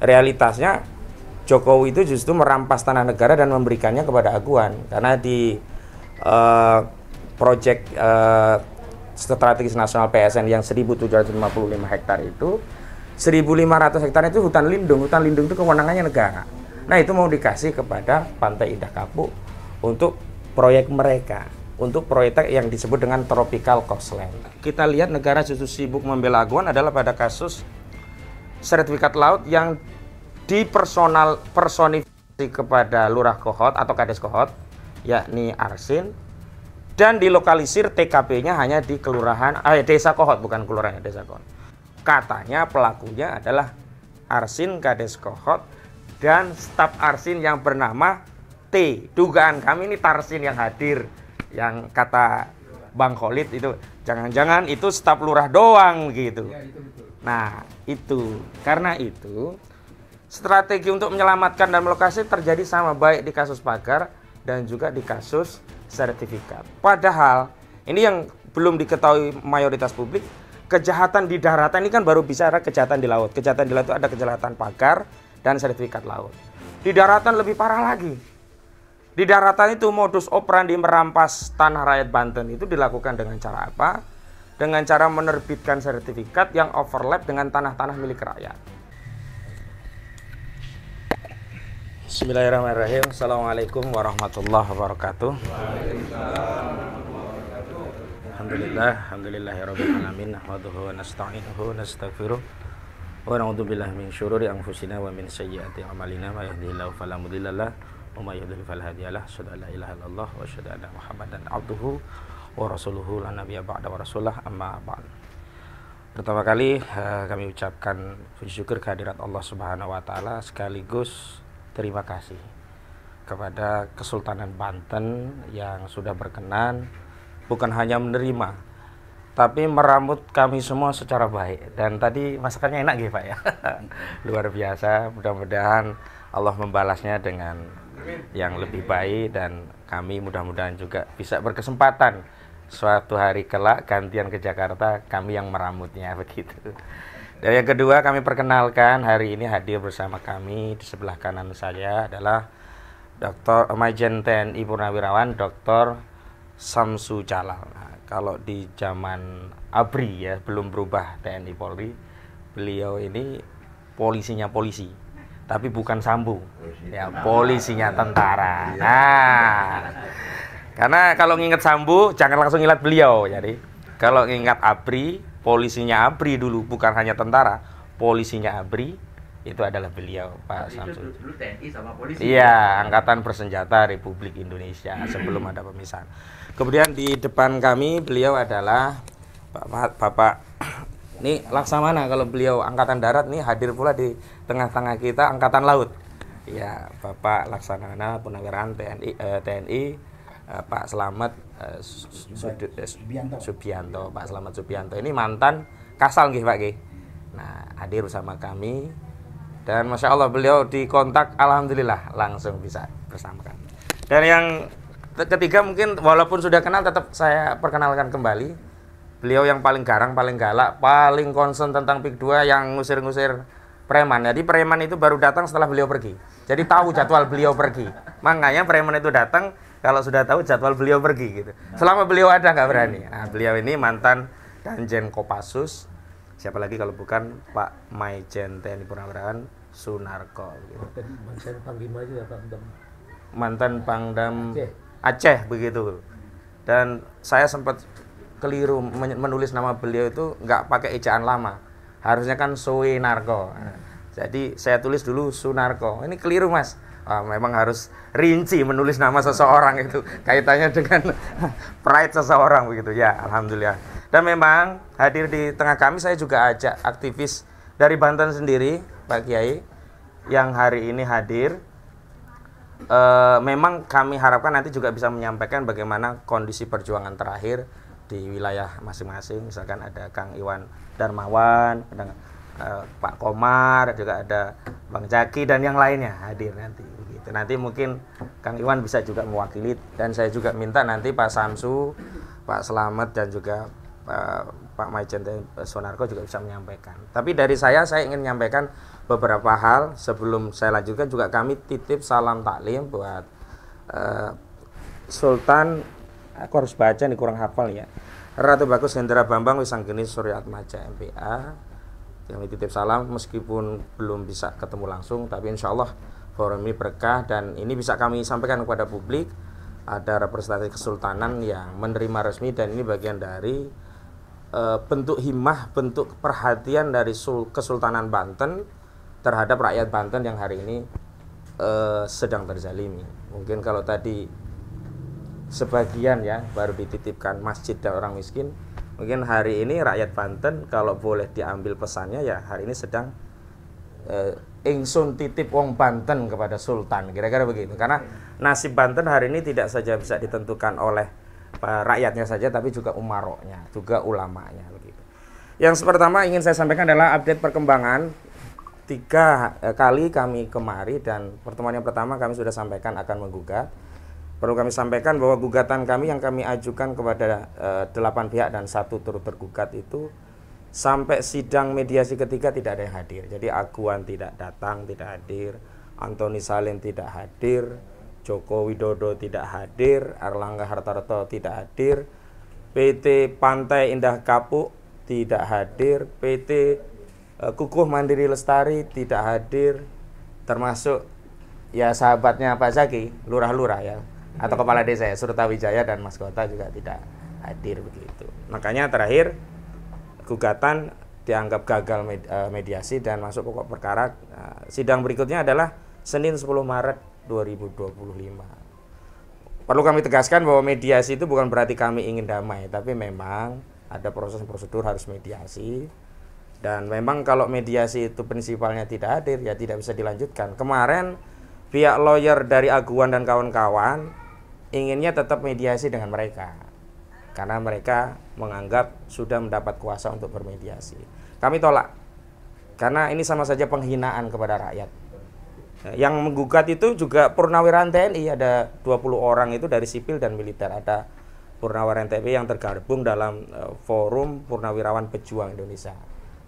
realitasnya Jokowi itu justru merampas tanah negara dan memberikannya kepada Aguan, karena di proyek strategis nasional PSN yang 1.755 hektar itu 1.500 hektar itu hutan lindung itu kewenangannya negara. Nah itu mau dikasih kepada Pantai Indah Kapuk untuk proyek mereka, untuk proyek yang disebut dengan tropical coastline. Kita lihat negara justru sibuk membela Aguan adalah pada kasus sertifikat laut yang dipersonifikasi kepada Lurah Kohot atau Kades Kohot, yakni Arsin, dan dilokalisir TKP-nya hanya di kelurahan Desa Kohot, bukan kelurahan, Desa Kohot. Katanya pelakunya adalah Arsin Kades Kohot dan staf Arsin yang bernama T. Dugaan kami ini Tarsin yang hadir, yang kata Bang Khalid itu jangan-jangan itu staf lurah doang gitu. Nah itu, karena itu strategi untuk menyelamatkan dan melokasi terjadi sama baik di kasus pagar dan juga di kasus sertifikat. Padahal ini yang belum diketahui mayoritas publik, kejahatan di daratan ini kan baru bicara kejahatan di laut. Kejahatan di laut itu ada kejahatan pagar dan sertifikat laut. Di daratan lebih parah lagi. Di daratan itu modus operandi merampas tanah rakyat Banten itu dilakukan dengan cara apa? Dengan cara menerbitkan sertifikat yang overlap dengan tanah-tanah milik rakyat. Bismillahirrahmanirrahim. Assalamualaikum warahmatullahi wabarakatuh. Alhamdulillahirabbil alamin. Nahmaduhu wa nasta'inuhu wa nastaghfiruh. Wa na'udzubillahi min syururi anfusina wa min sayyiati a'malina. May yahdihillahu fala mudhillalah wa may yudhlil fala hadiyalah. Asyhadu an la ilaha illallah wa asyhadu anna Muhammadan abduhu wa rasuluhu la nabiyya ba'da wa rasulah amma ba'd. Pertama kali kami ucapkan puji syukur kehadirat Allah Subhanahu wa taala, sekaligus terima kasih kepada Kesultanan Banten yang sudah berkenan bukan hanya menerima, tapi merambut kami semua secara baik. Dan tadi masakannya enak gitu Pak ya. Luar biasa, mudah-mudahan Allah membalasnya dengan yang lebih baik, dan kami mudah-mudahan juga bisa berkesempatan suatu hari kelak gantian ke Jakarta, kami yang merambutnya begitu. Dan yang kedua, kami perkenalkan hari ini hadir bersama kami di sebelah kanan saya adalah Dr. Majen TNI Purnawirawan Dr. Samsu Jalal. Nah, kalau di zaman ABRI ya, belum berubah TNI Polri, beliau ini polisinya polisi, tapi bukan Sambu, ya polisinya tentara. Nah, karena kalau nginget Sambu jangan langsung ingat beliau. Jadi kalau ngingat ABRI, polisinya ABRI dulu, bukan hanya tentara, polisinya ABRI itu adalah beliau, Pak Samsul. Dulu TNI sama polisi. Iya, Angkatan Bersenjata Republik Indonesia sebelum ada pemisahan. Kemudian di depan kami beliau adalah Bapak ini Laksamana, kalau beliau Angkatan Darat nih hadir pula di tengah-tengah kita Angkatan Laut. Ya, Bapak Laksamana Purnawirawan TNI Pak Slamet Subianto. Pak Slamet Subianto ini mantan Kasal nggih Pak nggih. Nah, hadir bersama kami dan Masya Allah beliau dikontak, alhamdulillah langsung bisa bersama kami. Dan yang ketiga mungkin walaupun sudah kenal tetap saya perkenalkan kembali. Beliau yang paling garang, paling galak, paling concern tentang PIK 2, yang ngusir-ngusir preman. Jadi preman itu baru datang setelah beliau pergi. Jadi tahu jadwal beliau pergi. Makanya preman itu datang kalau sudah tahu jadwal beliau pergi gitu. Selama beliau ada nggak berani. Nah, beliau ini mantan Danjen Kopassus. Siapa lagi kalau bukan Pak Majen TNI Purnawirawan Sunarko gitu. Mantan Panglima juga Pak. Mantan Pangdam Aceh begitu. Dan saya sempat keliru menulis nama beliau itu nggak pakai ejaan lama. Harusnya kan Suinarko. Nah, jadi saya tulis dulu Sunarko. Ini keliru Mas. Memang harus rinci menulis nama seseorang itu kaitannya dengan pride seseorang begitu ya. Alhamdulillah. Dan memang hadir di tengah kami saya juga ajak aktivis dari Banten sendiri Pak Kiai yang hari ini hadir. Memang kami harapkan nanti juga bisa menyampaikan bagaimana kondisi perjuangan terakhir di wilayah masing-masing. Misalkan ada Kang Iwan Darmawan, ada Pak Komar, juga ada Bang Jaki dan yang lainnya hadir nanti begitu. Nanti mungkin Kang Iwan bisa juga mewakili, dan saya juga minta nanti Pak Samsu, Pak Slamet dan juga Pak Maijen Sonarko juga bisa menyampaikan. Tapi dari saya ingin menyampaikan beberapa hal. Sebelum saya lanjutkan juga kami titip salam taklim buat Sultan, aku harus baca nih kurang hafal ya, Ratu Bagus Hendra Bambang Wisanggeni Suryatmaja MPA. Kami titip salam meskipun belum bisa ketemu langsung, tapi insya Allah forum ini berkah dan ini bisa kami sampaikan kepada publik. Ada representasi kesultanan yang menerima resmi dan ini bagian dari bentuk himmah, bentuk perhatian dari Kesultanan Banten terhadap rakyat Banten yang hari ini sedang terzalimi. Mungkin kalau tadi sebagian ya baru dititipkan masjid dan orang miskin, mungkin hari ini rakyat Banten kalau boleh diambil pesannya ya hari ini sedang ingsun titip wong Banten kepada Sultan, kira-kira begitu. Karena nasib Banten hari ini tidak saja bisa ditentukan oleh rakyatnya saja, tapi juga umaroknya, juga ulamanya begitu. Yang pertama ingin saya sampaikan adalah update perkembangan 3 kali kami kemari dan pertemuan yang pertama kami sudah sampaikan akan menggugat. Perlu kami sampaikan bahwa gugatan kami yang kami ajukan kepada 8 pihak dan 1 turut tergugat itu sampai sidang mediasi ketiga tidak ada yang hadir. Jadi Aguan tidak datang, tidak hadir, Antoni Salim tidak hadir, Joko Widodo tidak hadir, Erlangga Hartarto tidak hadir, PT Pantai Indah Kapuk tidak hadir, PT Kukuh Mandiri Lestari tidak hadir, termasuk ya sahabatnya Pak Zaki, lurah-lurah ya, atau kepala desa ya, Surtawijaya dan Mas Kota juga tidak hadir begitu. Makanya terakhir gugatan dianggap gagal mediasi dan masuk pokok perkara. Sidang berikutnya adalah Senin 10 Maret 2025. Perlu kami tegaskan bahwa mediasi itu bukan berarti kami ingin damai, tapi memang ada proses prosedur harus mediasi. Dan memang kalau mediasi itu prinsipalnya tidak hadir, ya tidak bisa dilanjutkan. Kemarin pihak lawyer dari Aguan dan kawan-kawan inginnya tetap mediasi dengan mereka, karena mereka menganggap sudah mendapat kuasa untuk bermediasi. Kami tolak, karena ini sama saja penghinaan kepada rakyat. Yang menggugat itu juga purnawirawan TNI, ada 20 orang itu dari sipil dan militer. Ada purnawirawan TNI yang tergabung dalam forum Purnawirawan Pejuang Indonesia.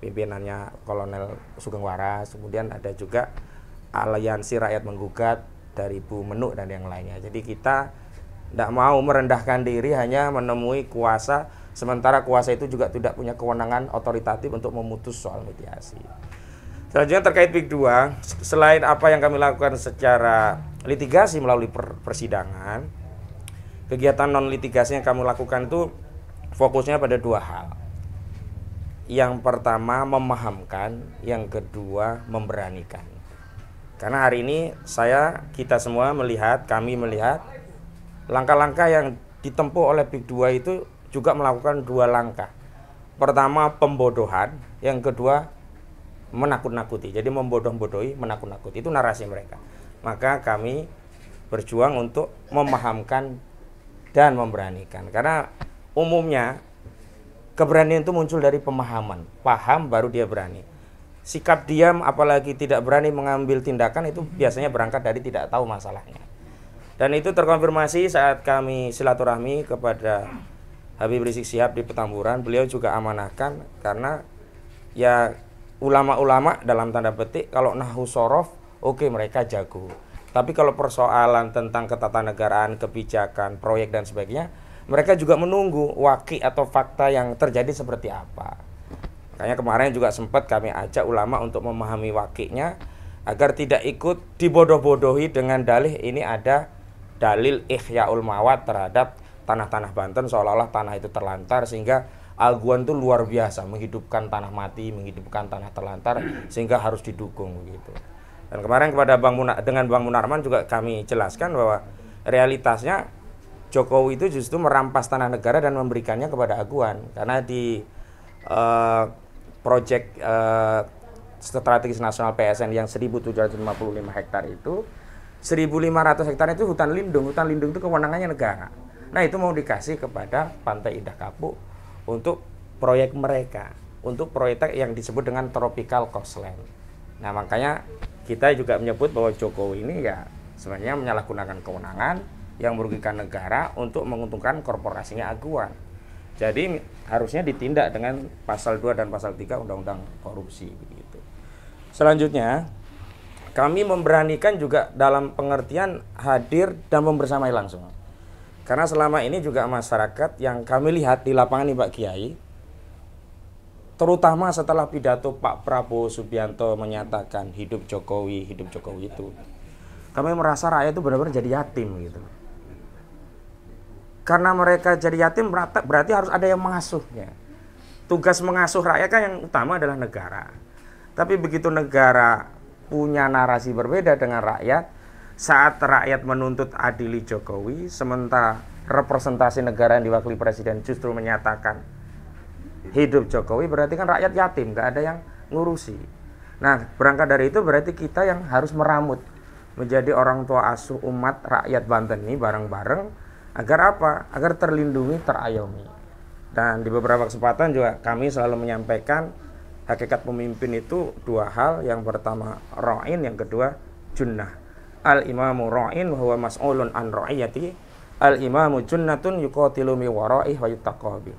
Pimpinannya Kolonel Sugeng Waras, kemudian ada juga Aliansi Rakyat Menggugat dari Bu Menuk dan yang lainnya. Jadi kita tidak mau merendahkan diri hanya menemui kuasa, sementara kuasa itu juga tidak punya kewenangan otoritatif untuk memutus soal mediasi. Selanjutnya terkait PIK 2, selain apa yang kami lakukan secara litigasi melalui persidangan, kegiatan non litigasi yang kami lakukan itu fokusnya pada 2 hal. Yang pertama memahamkan, yang kedua memberanikan. Karena hari ini kita semua melihat, kami melihat langkah-langkah yang ditempuh oleh PIK 2 itu juga melakukan 2 langkah. Pertama pembodohan, yang kedua menakut-nakuti. Jadi membodoh-bodohi, menakut-nakuti, itu narasi mereka. Maka kami berjuang untuk memahamkan dan memberanikan. Karena umumnya keberanian itu muncul dari pemahaman. Paham baru dia berani. Sikap diam apalagi tidak berani mengambil tindakan itu biasanya berangkat dari tidak tahu masalahnya. Dan itu terkonfirmasi saat kami silaturahmi kepada Habib Rizik Syihab di Petamburan. Beliau juga amanahkan karena ya ulama-ulama dalam tanda petik kalau nahwu sorof oke, mereka jago. Tapi kalau persoalan tentang ketatanegaraan, kebijakan, proyek dan sebagainya, mereka juga menunggu waki atau fakta yang terjadi seperti apa. Makanya kemarin juga sempat kami ajak ulama untuk memahami wakinya agar tidak ikut dibodoh-bodohi dengan dalih ini ada dalil ikhyaul mawat terhadap tanah-tanah Banten, seolah-olah tanah itu terlantar sehingga Aguan itu luar biasa menghidupkan tanah mati, menghidupkan tanah terlantar sehingga harus didukung begitu. Dan kemarin dengan Bang Munarman juga kami jelaskan bahwa realitasnya Jokowi itu justru merampas tanah negara dan memberikannya kepada Aguan. Karena di proyek strategis nasional PSN yang 1.755 hektar itu 1.500 hektar itu hutan lindung. Hutan lindung itu kewenangannya negara. Nah itu mau dikasih kepada Pantai Indah Kapuk untuk proyek mereka, untuk proyek yang disebut dengan tropical coastline. Nah makanya kita juga menyebut bahwa Jokowi ini ya sebenarnya menyalahgunakan kewenangan yang merugikan negara untuk menguntungkan korporasinya Aguan. Jadi harusnya ditindak dengan pasal 2 dan pasal 3 Undang-Undang Korupsi begitu. Selanjutnya, kami memberanikan juga dalam pengertian hadir dan membersamai langsung. Karena selama ini juga masyarakat yang kami lihat di lapangan nih Pak Kiai, terutama setelah pidato Pak Prabowo Subianto menyatakan hidup Jokowi itu, kami merasa rakyat itu benar-benar jadi yatim gitu. Karena mereka jadi yatim berarti harus ada yang mengasuhnya. Tugas mengasuh rakyat kan yang utama adalah negara. Tapi begitu negara punya narasi berbeda dengan rakyat, saat rakyat menuntut adili Jokowi, sementara representasi negara yang diwakili presiden justru menyatakan hidup Jokowi, berarti kan rakyat yatim, nggak ada yang ngurusi. Nah, berangkat dari itu berarti kita yang harus meramut menjadi orang tua asuh umat rakyat Banten ini bareng-bareng. Agar apa? Agar terlindungi, terayomi. Dan di beberapa kesempatan juga kami selalu menyampaikan hakikat pemimpin itu dua hal. Yang pertama ra'in, yang kedua junnah. Al-imamu ra'in wa huwa mas'ulun an ra'iyati. Al-imamu junnatun yuqatilu mi wara'ih wa yuttaqabi.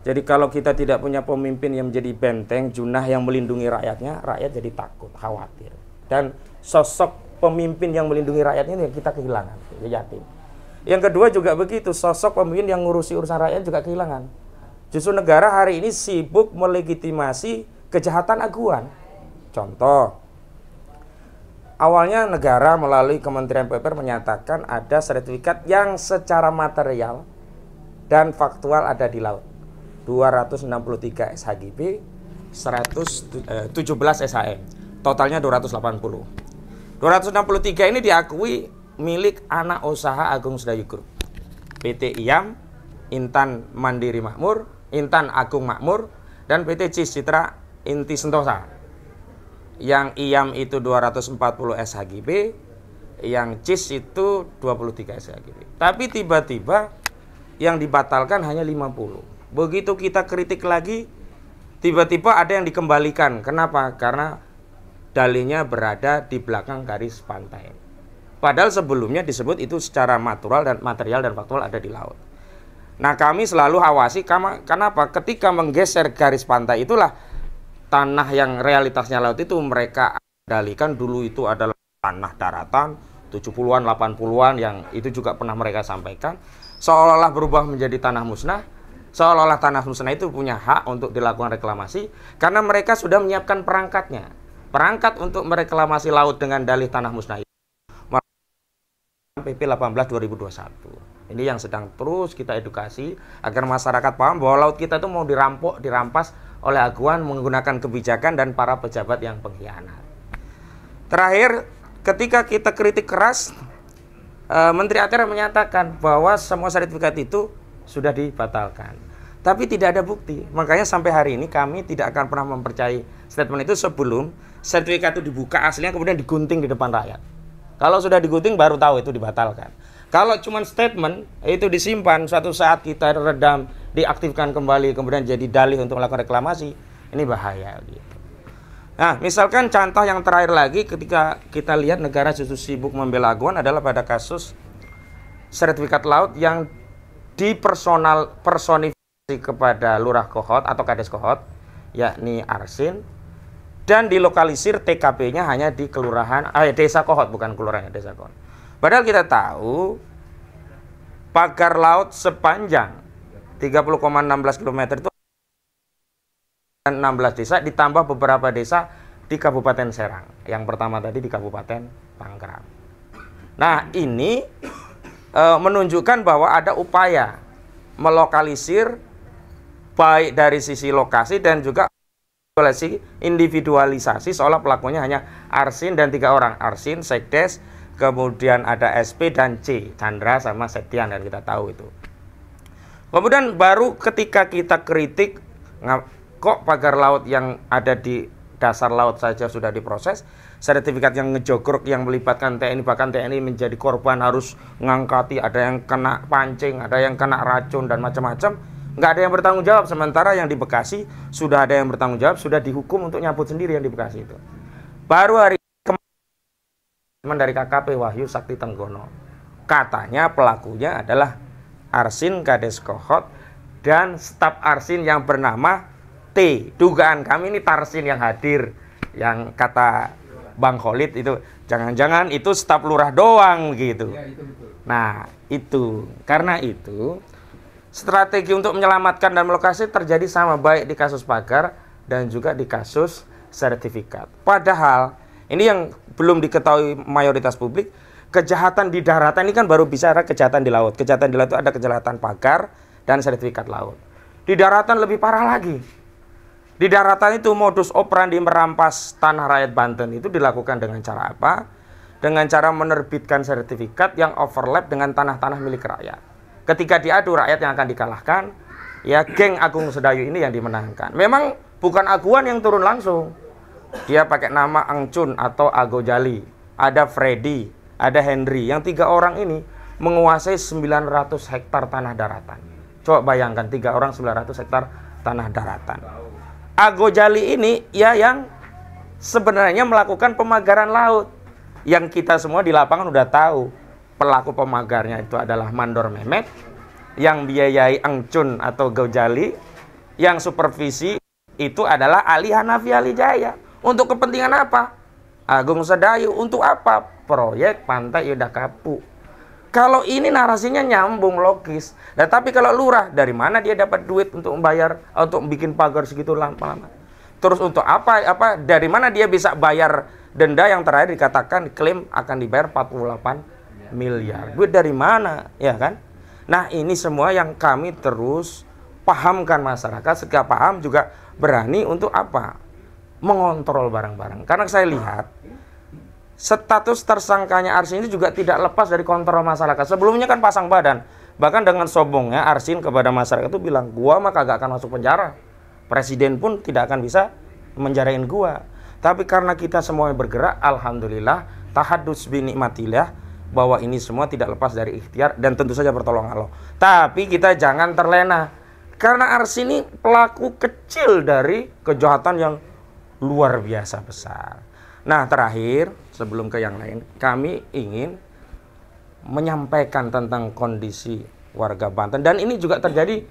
Jadi kalau kita tidak punya pemimpin yang menjadi benteng, junnah yang melindungi rakyatnya, rakyat jadi takut, khawatir. Dan sosok pemimpin yang melindungi rakyatnya ini kita kehilangan, yatim. Yang kedua juga begitu, sosok pemimpin yang ngurusi urusan rakyat juga kehilangan. Justru negara hari ini sibuk melegitimasi kejahatan aguan. Contoh, awalnya negara melalui Kementerian PUPR menyatakan ada sertifikat yang secara material dan faktual ada di laut. 263 SHGB, 117 SHM, totalnya 280. 263 ini diakui milik anak usaha Agung Sedayu Group, PT IAM, Intan Mandiri Makmur, Intan Agung Makmur, dan PT CIS Citra Inti Sentosa. Yang IAM itu 240 SHGB, yang CIS itu 23 SHGB. Tapi tiba-tiba yang dibatalkan hanya 50. Begitu kita kritik lagi, tiba-tiba ada yang dikembalikan. Kenapa? Karena dalihnya berada di belakang garis pantai. Padahal sebelumnya disebut itu secara material dan faktual ada di laut. Nah, kami selalu awasi, kenapa? Ketika menggeser garis pantai itulah tanah yang realitasnya laut itu mereka kendalikan. Dulu itu adalah tanah daratan 70-an, 80-an, yang itu juga pernah mereka sampaikan. Seolah-olah berubah menjadi tanah musnah. Seolah-olah tanah musnah itu punya hak untuk dilakukan reklamasi. Karena mereka sudah menyiapkan perangkatnya. Perangkat untuk mereklamasi laut dengan dalih tanah musnah itu PP 18 2021. Ini yang sedang terus kita edukasi agar masyarakat paham bahwa laut kita itu mau dirampok, dirampas oleh aguan menggunakan kebijakan dan para pejabat yang pengkhianat. Terakhir, ketika kita kritik keras, Menteri ATR menyatakan bahwa semua sertifikat itu sudah dibatalkan. Tapi tidak ada bukti. Makanya sampai hari ini kami tidak akan pernah mempercayai statement itu sebelum sertifikat itu dibuka aslinya kemudian digunting di depan rakyat. Kalau sudah digunting baru tahu itu dibatalkan. Kalau cuma statement itu disimpan, suatu saat kita redam, diaktifkan kembali, kemudian jadi dalih untuk melakukan reklamasi, ini bahaya gitu. Nah, misalkan contoh yang terakhir lagi ketika kita lihat negara justru sibuk membela aguan adalah pada kasus sertifikat laut yang dipersonifikasi kepada Lurah Kohot atau Kades Kohot, yakni Arsin. Dan dilokalisir TKP-nya hanya di kelurahan, desa Kohot, bukan kelurahan, desa Kohot. Padahal kita tahu pagar laut sepanjang 30,16 km itu 16 desa ditambah beberapa desa di Kabupaten Serang. Yang pertama tadi di Kabupaten Pangkep. Nah, ini menunjukkan bahwa ada upaya melokalisir baik dari sisi lokasi dan juga individualisasi, seolah pelakunya hanya Arsin dan 3 orang. Arsin, Sekdes, kemudian ada SP dan C, Chandra sama Septian, dan kita tahu itu. Kemudian baru ketika kita kritik, kok pagar laut yang ada di dasar laut saja sudah diproses, sertifikat yang ngejogrok yang melibatkan TNI, bahkan TNI menjadi korban harus ngangkati, ada yang kena pancing, ada yang kena racun dan macam-macam. Nggak ada yang bertanggung jawab, sementara yang di Bekasi sudah ada yang bertanggung jawab, sudah dihukum untuk nyabut sendiri yang di Bekasi itu. Baru hari kemarin dari KKP Wahyu Sakti Tenggono, katanya pelakunya adalah Arsin Kades Kohot dan staf Arsin yang bernama T. Dugaan kami ini Tarsin yang hadir, yang kata Bang Khalid itu jangan-jangan itu staf lurah doang gitu. Ya, itu betul. Nah, itu karena itu strategi untuk menyelamatkan dan melokasi terjadi sama baik di kasus pagar dan juga di kasus sertifikat. Padahal ini yang belum diketahui mayoritas publik, kejahatan di daratan ini kan baru bicara kejahatan di laut. Kejahatan di laut itu ada kejahatan pagar dan sertifikat laut. Di daratan lebih parah lagi. Di daratan itu modus operandi merampas tanah rakyat Banten itu dilakukan dengan cara apa? Dengan cara menerbitkan sertifikat yang overlap dengan tanah-tanah milik rakyat. Ketika diadu, rakyat yang akan dikalahkan, ya geng Agung Sedayu ini yang dimenangkan. Memang bukan Aguan yang turun langsung. Dia pakai nama Angcun atau Ago Jali. Ada Freddy, ada Henry. Yang 3 orang ini menguasai 900 hektar tanah daratan. Coba bayangkan 3 orang 900 hektar tanah daratan. Ago Jali ini ya yang sebenarnya melakukan pemagaran laut. Yang kita semua di lapangan udah tahu. Pelaku pemagarnya itu adalah Mandor Mehmet. Yang biayai Angcun atau Gojali. Yang supervisi itu adalah Ali Hanafi Ali Jaya. Untuk kepentingan apa? Agung Sedayu. Untuk apa? Proyek Pantai Indah Kapuk. Kalau ini narasinya nyambung, logis. Nah, tapi kalau lurah, dari mana dia dapat duit untuk membayar, untuk bikin pagar segitu lama-lama? Terus untuk apa? Dari mana dia bisa bayar denda yang terakhir dikatakan klaim akan dibayar 48 miliar? Duit dari mana? Ya kan? Nah, ini semua yang kami terus pahamkan masyarakat. Setiap paham juga berani untuk apa? Mengontrol barang-barang. Karena saya lihat status tersangkanya Arsin itu juga tidak lepas dari kontrol masyarakat. Sebelumnya kan pasang badan. Bahkan dengan sombongnya Arsin kepada masyarakat itu bilang, gua mah kagak akan masuk penjara. Presiden pun tidak akan bisa menjarain gua. Tapi karena kita semua bergerak, alhamdulillah, tahadus bi nikmatillah, bahwa ini semua tidak lepas dari ikhtiar dan tentu saja pertolongan Allah. Tapi kita jangan terlena. Karena Arsin ini pelaku kecil dari kejahatan yang luar biasa besar. Nah, terakhir, sebelum ke yang lain, kami ingin menyampaikan tentang kondisi warga Banten. Dan ini juga terjadi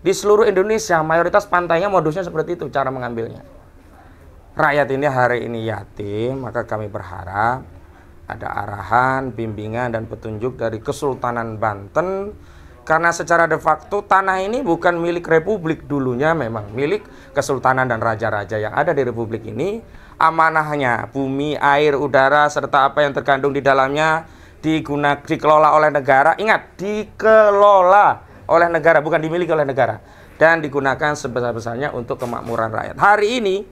di seluruh Indonesia. Mayoritas pantainya modusnya seperti itu, cara mengambilnya. Rakyat ini hari ini yatim, maka kami berharap ada arahan, bimbingan, dan petunjuk dari Kesultanan Banten. Karena secara de facto tanah ini bukan milik Republik, dulunya memang milik Kesultanan dan Raja-Raja yang ada di Republik ini. Amanahnya bumi, air, udara, serta apa yang terkandung di dalamnya dikelola oleh negara. Ingat, dikelola oleh negara, bukan dimiliki oleh negara. Dan digunakan sebesar-besarnya untuk kemakmuran rakyat. Hari ini,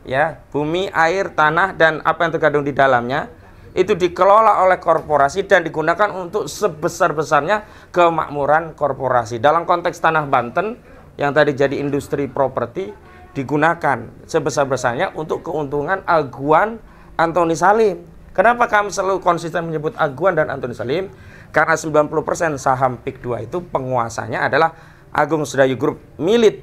ya, bumi, air, tanah, dan apa yang terkandung di dalamnya itu dikelola oleh korporasi dan digunakan untuk sebesar-besarnya kemakmuran korporasi. Dalam konteks tanah Banten yang tadi jadi industri properti, digunakan sebesar-besarnya untuk keuntungan Aguan Antoni Salim. Kenapa kami selalu konsisten menyebut Aguan dan Antoni Salim? Karena 90% saham PIK 2 itu penguasanya adalah Agung Sedayu Group milik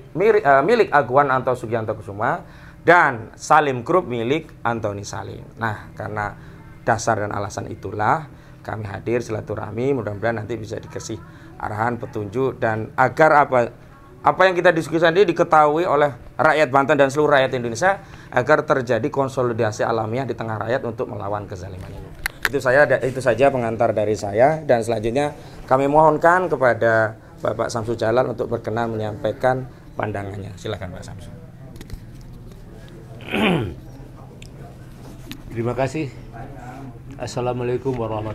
Aguan Anto Sugianto Kusuma dan Salim Group milik Antoni Salim. Nah, karena dasar dan alasan itulah kami hadir silaturahmi, mudah-mudahan nanti bisa dikasih arahan, petunjuk, dan agar apa yang kita diskusikan ini diketahui oleh rakyat Banten dan seluruh rakyat Indonesia agar terjadi konsolidasi alamiah di tengah rakyat untuk melawan kezaliman ini. Itu saja pengantar dari saya, dan selanjutnya kami mohonkan kepada Bapak Samsu Jalal untuk berkenan menyampaikan pandangannya. Silakan Pak Samsu. Terima kasih. Assalamualaikum warahmatullahi wabarakatuh.